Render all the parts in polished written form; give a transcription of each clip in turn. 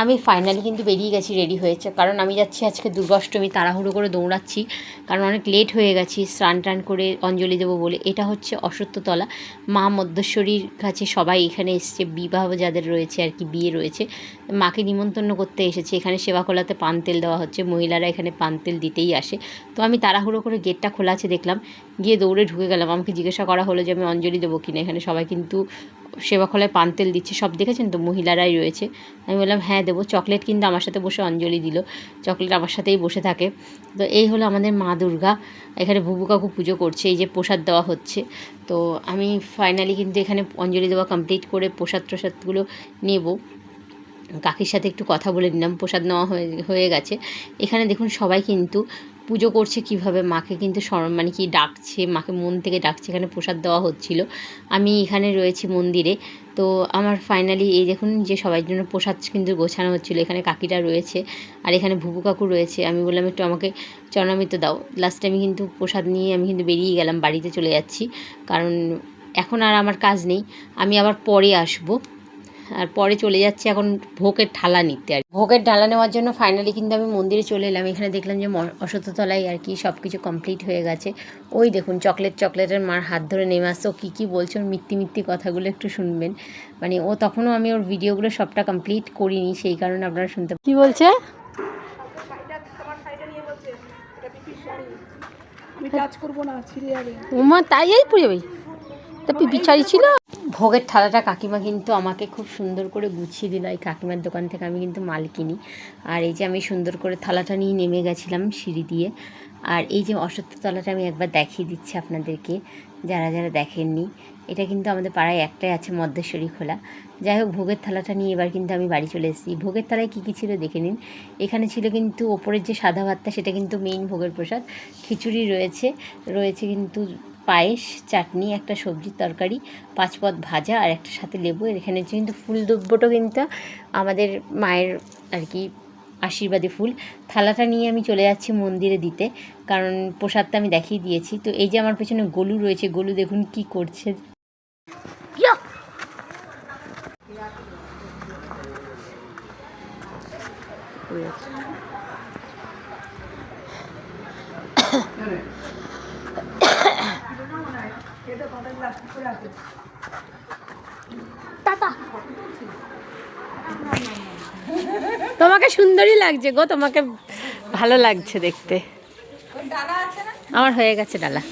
আমি ফাইনালি কিন্তু বেরিয়ে গেছি রেডি হয়েছে, কারণ আমি যাচ্ছি আজকে দুর্গাষ্টমী, তাড়াহুড়ো করে দৌড়াচ্ছি কারণ অনেক লেট হয়ে গেছি স্নান টান করে অঞ্জলি দেবো বলে। এটা হচ্ছে অশ্বত্থতলা, মা মদ্দেশ্বরীর কাছে সবাই এখানে এসছে, বিবাহ যাদের রয়েছে আর কি, বিয়ে রয়েছে, মাকে নিমন্ত্রণ করতে এসেছে। এখানে সেবাখোলাতে পান তেল দেওয়া হচ্ছে, মহিলারা এখানে পান তেল দিতেই আসে। তো আমি তাড়াহুড়ো করে গেটটা খোলা আছে দেখলাম, গিয়ে দৌড়ে ঢুকে গেলাম। আমাকে জিজ্ঞাসা করা হলো যে আমি অঞ্জলি দেবো কিনা, এখানে সবাই কিন্তু সেবাখোলায় পান তেল দিচ্ছে, সব দেখেছেন তো, মহিলারাই রয়েছে। আমি বললাম হ্যাঁ দেবো। চকলেট কিন্তু আমার সাথে বসে অঞ্জলি দিল, চকলেট আমার সাথেই বসে থাকে। তো এই হলো আমাদের মা দুর্গা, এখানে বুবু কাকু পুজো করছে, এই যে প্রসাদ দেওয়া হচ্ছে। তো আমি ফাইনালি কিন্তু এখানে অঞ্জলি দেওয়া কমপ্লিট করে প্রসাদগুলো নেব। কাকির সাথে একটু কথা বলে নিলাম, প্রসাদ নেওয়া হয়ে গেছে। এখানে দেখুন সবাই কিন্তু পুজো করছে কিভাবে, মাকে কিন্তু মানে কি ডাকছে, মাকে মন থেকে ডাকছে। এখানে প্রসাদ দেওয়া হচ্ছিল, আমি এখানে রয়েছি মন্দিরে। তো আমার ফাইনালি এই দেখুন যে সবার জন্য প্রসাদ কিন্তু গোছানো হচ্ছিলো। এখানে কাকিরা রয়েছে আর এখানে ভুবু কাকু রয়েছে। আমি বললাম একটু আমাকে চরণামৃত দাও। লাস্টে আমি কিন্তু প্রসাদ নিয়ে আমি কিন্তু বেরিয়ে গেলাম, বাড়িতে চলে যাচ্ছি, কারণ এখন আর আমার কাজ নেই, আমি আবার পরে আসবো। আর পরে চলে যাচ্ছি এখন ভোগের ঢালা নিতে। আর ভোগের ঢালা নেওয়ার জন্য ফাইনালি কিন্তু আমি মন্দিরে চলে এলাম। এখানে দেখলাম যে অশ্বত্থতলায় আর কি সব কিছু কমপ্লিট হয়ে গেছে। ওই দেখুন চকলেটের মার হাত ধরে নেমে আসছে। ও কী বলছে, ওর মিথ্যি কথাগুলো একটু শুনবেন। মানে ও তখনও, আমি ওর ভিডিওগুলো সবটা কমপ্লিট করিনি, সেই কারণে আপনারা শুনতে। কী বলছে? উমা তাই এই পুজো তা পিপিচারি ছিল। ভোগের থালাটা কাকিমা কিন্তু আমাকে খুব সুন্দর করে গুছিয়ে দিল। এই কাকিমার দোকান থেকে আমি কিন্তু মাল কিনি। আর এই যে আমি সুন্দর করে থালাটা নিয়ে নেমে গেছিলাম সিঁড়ি দিয়ে। আর এই যে অশ্বত্থতলাটা আমি একবার দেখিয়ে দিচ্ছি আপনাদেরকে, যারা দেখেননি। এটা কিন্তু আমাদের পাড়ায় একটাই আছে, মদ্দেশ্বরী খোলা। যাই হোক, ভোগের থালাটা নিয়ে এবার কিন্তু আমি বাড়ি চলে এসেছি। ভোগের থালায় কী কী ছিল দেখে নিন। এখানে ছিল কিন্তু ওপরের যে সাদা ভাতটা, সেটা কিন্তু মেইন ভোগের প্রসাদ। খিচুড়ি রয়েছে কিন্তু পায়েস, চাটনি, একটা সবজির তরকারি, 5 পদ ভাজা আর একটা সাথে লেবু। এখানে কিন্তু ফুল দ্রব্যটা কিন্তু আমাদের মায়ের আর কি আশীর্বাদী ফুল। থালাটা নিয়ে আমি চলে যাচ্ছি মন্দিরে দিতে, কারণ প্রসাদটা আমি দেখিয়ে দিয়েছি। তো এই যে আমার পেছনে গোলু রয়েছে, গোলু দেখুন কি করছে। তোমাকে সুন্দরই লাগছে গো, তোমাকে ভালো লাগছে দেখতে। আমার হয়ে গেছে ডালা,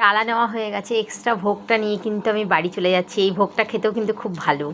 ডালা নেওয়া হয়ে গেছে। এক্সট্রা ভোগটা নিয়ে কিন্তু আমি বাড়ি চলে যাচ্ছি। এই ভোগটা খেতেও কিন্তু খুব ভালো।